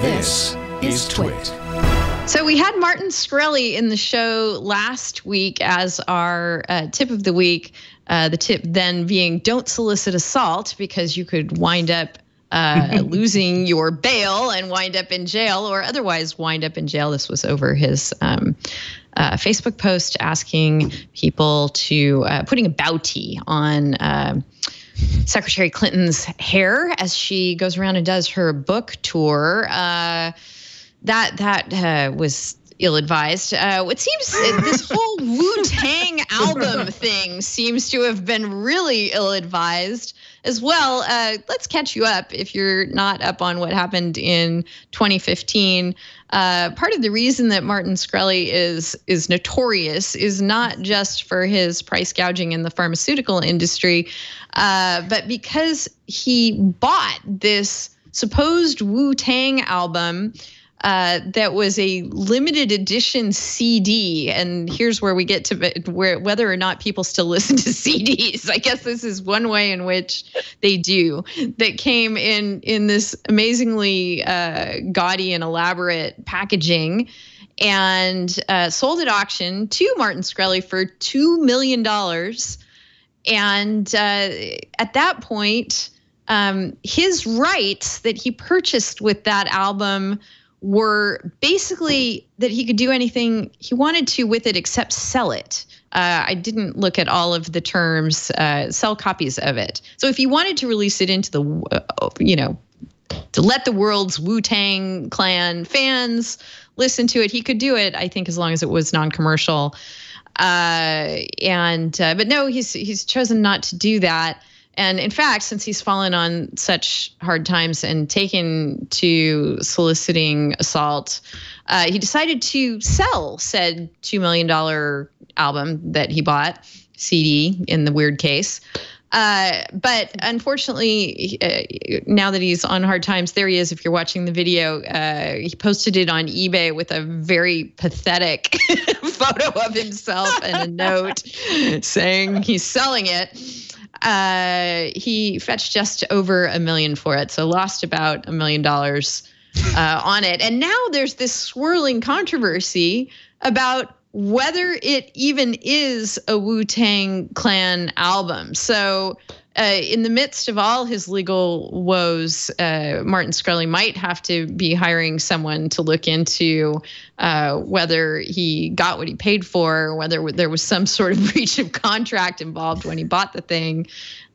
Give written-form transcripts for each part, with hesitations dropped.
This is TWiT. So we had Martin Shkreli in the show last week as our tip of the week. The tip then being don't solicit assault because you could wind up losing your bail and wind up in jail or otherwise wind up in jail. This was over his Facebook post asking people to putting a bounty on Secretary Clinton's hair as she goes around and does her book tour. That was ill-advised. It seems this whole Wu-Tang album thing seems to have been really ill-advised as well. Let's catch you up if you're not up on what happened in 2015. Part of the reason that Martin Shkreli is notorious is not just for his price gouging in the pharmaceutical industry, but because he bought this supposed Wu-Tang album that was a limited edition CD. And here's where we get to whether or not people still listen to CDs. I guess this is one way in which they do. That came in this amazingly gaudy and elaborate packaging and sold at auction to Martin Shkreli for $2 million. And at that point, his rights that he purchased with that album were basically that he could do anything he wanted to with it except sell it. I didn't look at all of the terms, sell copies of it. So if he wanted to release it into the, to let the world's Wu-Tang Clan fans listen to it, he could do it, I think, as long as it was non-commercial. But no, he's chosen not to do that. And in fact, since he's fallen on such hard times and taken to soliciting assault, he decided to sell said $2 million album that he bought, CD in the weird case. But unfortunately, now that he's on hard times, there he is. If you're watching the video, he posted it on eBay with a very pathetic photo of himself and a note saying he's selling it. He fetched just over $1 million for it, so lost about $1 million on it. And now there's this swirling controversy about whether it even is a Wu-Tang Clan album. So in the midst of all his legal woes, Martin Shkreli might have to be hiring someone to look into whether he got what he paid for, whether there was some sort of breach of contract involved when he bought the thing,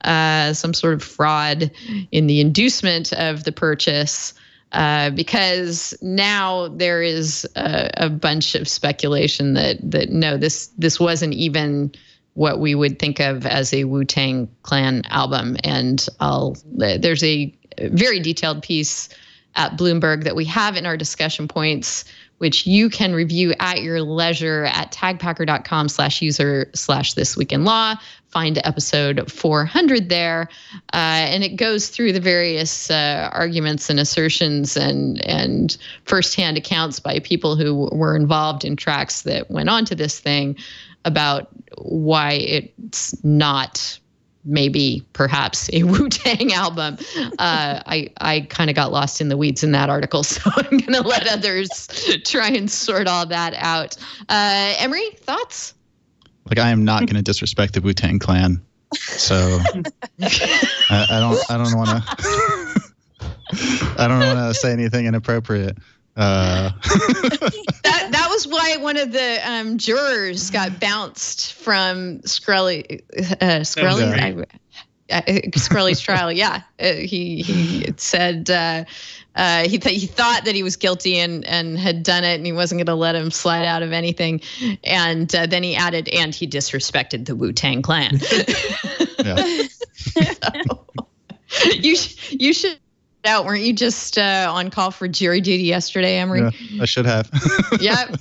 some sort of fraud in the inducement of the purchase. Because now there is a bunch of speculation that no, this wasn't even what we would think of as a Wu-Tang Clan album. And there's a very detailed piece at Bloomberg that we have in our discussion points, which you can review at your leisure at tagpacker.com/user/thisweekinlaw. Find episode 400 there. And it goes through the various arguments and assertions and firsthand accounts by people who were involved in tracks that went onto this thing about why it's not maybe perhaps a Wu-Tang album. I kind of got lost in the weeds in that article, so I'm going to let others try and sort all that out. Emory, thoughts? Like, I am not going to disrespect the Wu-Tang Clan, so I don't want to. I don't want to say anything inappropriate. That was why one of the jurors got bounced from Shkreli's trial. Yeah, he said he thought that he was guilty and had done it, and he wasn't going to let him slide out of anything. And then he added, and he disrespected the Wu-Tang Clan. So, you should. Out, weren't you just on call for jury duty yesterday, Emory? Yeah, I should have. Yep.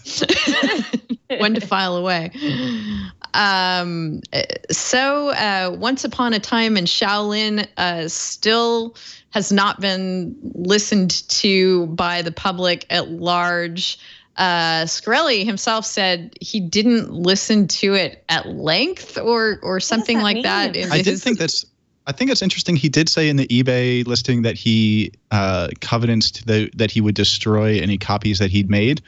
One to file away. So Once Upon a Time in Shaolin still has not been listened to by the public at large. Shkreli himself said he didn't listen to it at length or something like that. I I think it's interesting. He did say in the eBay listing that he covenants that he would destroy any copies that he'd made.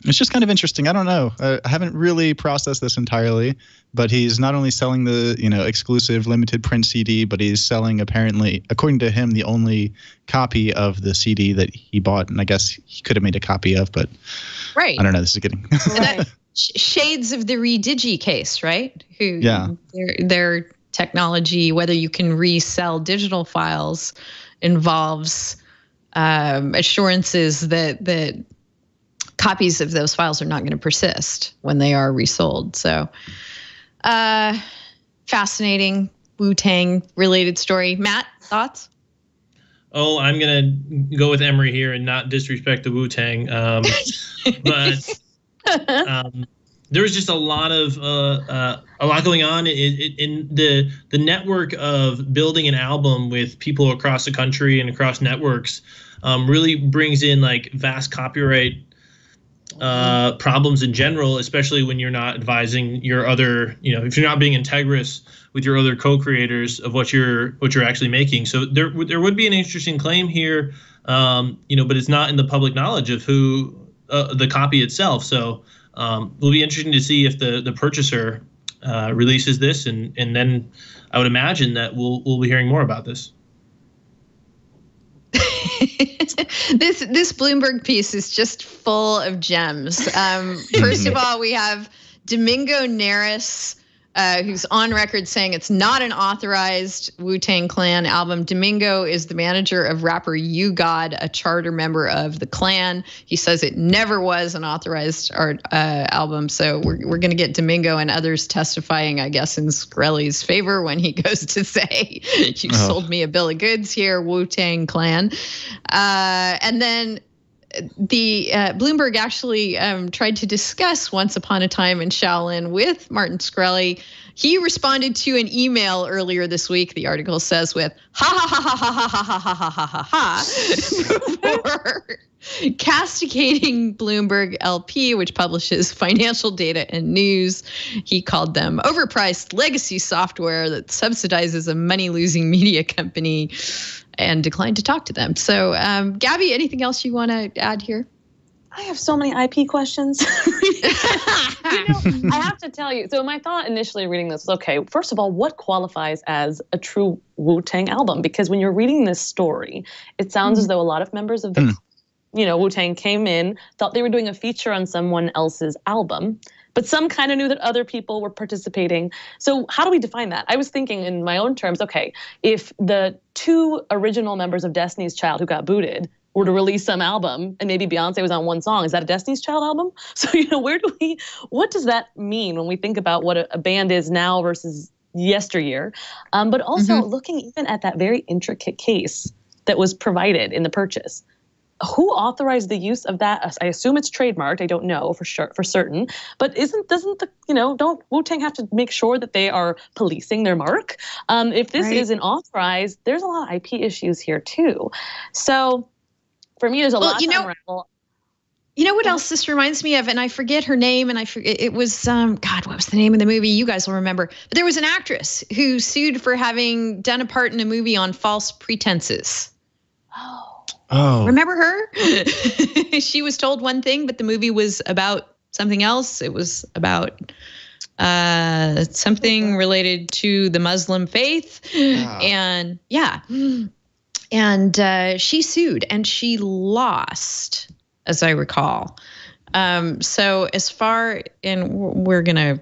It's just kind of interesting. I don't know. I haven't really processed this entirely, but he's not only selling the exclusive limited print CD, but he's selling, apparently, according to him, the only copy of the CD that he bought, and I guess he could have made a copy of, but right. I don't know. This is getting shades of the Redigi case, right? Yeah. Their technology, whether you can resell digital files, involves assurances that copies of those files are not going to persist when they are resold. So fascinating Wu-Tang related story. Matt, thoughts? Oh, I'm going to go with Emory here and not disrespect the Wu-Tang. But there was just a lot going on in the network of building an album with people across the country and across networks. Really brings in like vast copyright problems in general, especially when you're not advising your other, if you're not being integrous with your other co-creators of what you're actually making. So there would be an interesting claim here, but it's not in the public knowledge of who the copy itself. So it'll be interesting to see if the purchaser releases this, and then I would imagine that we'll be hearing more about this. This Bloomberg piece is just full of gems. First of all, we have Domingo Neris, who's on record saying it's not an authorized Wu-Tang Clan album. Domingo is the manager of rapper You God, a charter member of the Clan. He says it never was an authorized album. So we're going to get Domingo and others testifying, I guess, in Shkreli's favor when he goes to say, you sold me a bill of goods here, Wu-Tang Clan. And then the Bloomberg actually tried to discuss Once Upon a Time in Shaolin with Martin Shkreli. He responded to an email earlier this week, the article says, with ha ha ha ha ha ha ha ha ha ha ha before castigating Bloomberg LP, which publishes financial data and news. He called them overpriced legacy software that subsidizes a money-losing media company, and declined to talk to them. So, Gabby, anything else you want to add here? I have so many IP questions. I have to tell you. So my thought initially reading this was, okay, first of all, what qualifies as a true Wu-Tang album? Because when you're reading this story, it sounds as though a lot of members of the Wu-Tang came in, thought they were doing a feature on someone else's album, but some kind of knew that other people were participating. So how do we define that? I was thinking in my own terms, okay, if the two original members of Destiny's Child who got booted were to release some album and maybe Beyonce was on one song, is that a Destiny's Child album? So, what does that mean when we think about what a band is now versus yesteryear? But also looking even at that very intricate case that was provided in the purchase. Who authorized the use of that? I assume it's trademarked. I don't know for certain. But don't Wu-Tang have to make sure that they are policing their mark? If this isn't authorized, there's a lot of IP issues here too. So for me, there's a lot to unravel. You know what else this reminds me of? And I forget her name, and I forget it was God, what was the name of the movie? You guys will remember. But there was an actress who sued for having done a part in a movie on false pretenses. Oh. Remember her? She was told one thing, but the movie was about something else. It was about something related to the Muslim faith. And she sued and she lost, as I recall. So as far, and we're going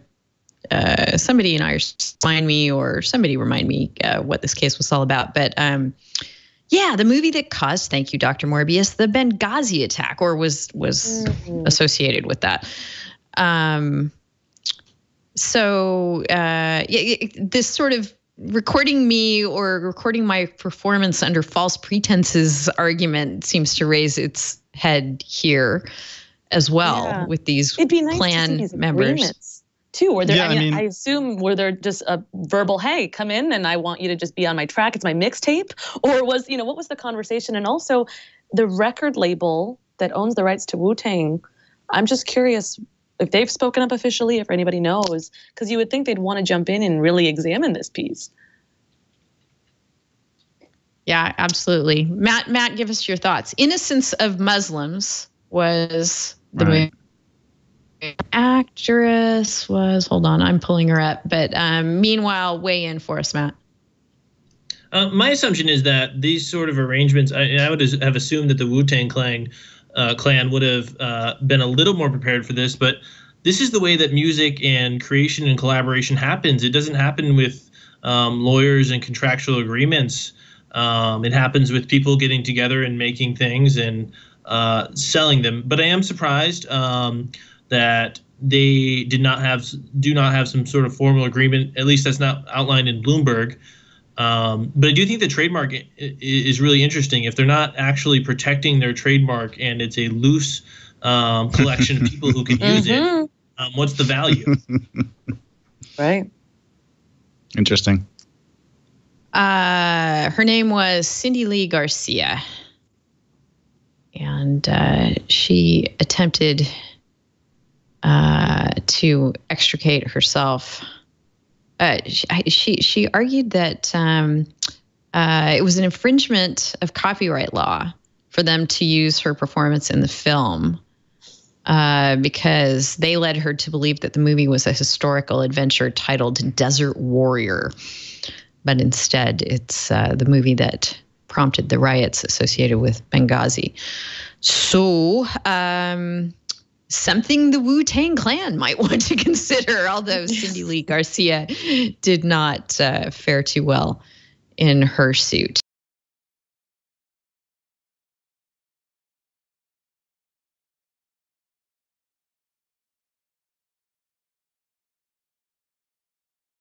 to, somebody in Irish remind me what this case was all about. But the movie that caused, thank you, Dr. Morbius, the Benghazi attack, or was associated with that. This sort of recording me or recording my performance under false pretenses argument seems to raise its head here as well with these Klan members. Too, or there, I assume were there just a verbal, hey, come in and I want you to just be on my track. It's my mixtape, or was, what was the conversation? And also the record label that owns the rights to Wu-Tang. I'm just curious if they've spoken up officially, if anybody knows, because you would think they'd want to jump in and really examine this piece. Yeah, absolutely. Matt, give us your thoughts. Innocence of Muslims was the movie. Actress was, hold on, I'm pulling her up. But meanwhile, weigh in for us, Matt. My assumption is that these sort of arrangements, I would have assumed that the Wu-Tang Clan would have been a little more prepared for this, but this is the way that music and creation and collaboration happens. It doesn't happen with lawyers and contractual agreements. It happens with people getting together and making things and selling them. But I am surprised that they do not have some sort of formal agreement. At least that's not outlined in Bloomberg. But I do think the trademark is really interesting. If they're not actually protecting their trademark and it's a loose collection of people who can use it, what's the value? Right. Interesting. Her name was Cindy Lee Garcia, and she attempted to extricate herself. She argued that it was an infringement of copyright law for them to use her performance in the film because they led her to believe that the movie was a historical adventure titled Desert Warrior. But instead, it's the movie that prompted the riots associated with Benghazi. So, something the Wu-Tang Clan might want to consider, although Cindy Lee Garcia did not fare too well in her suit.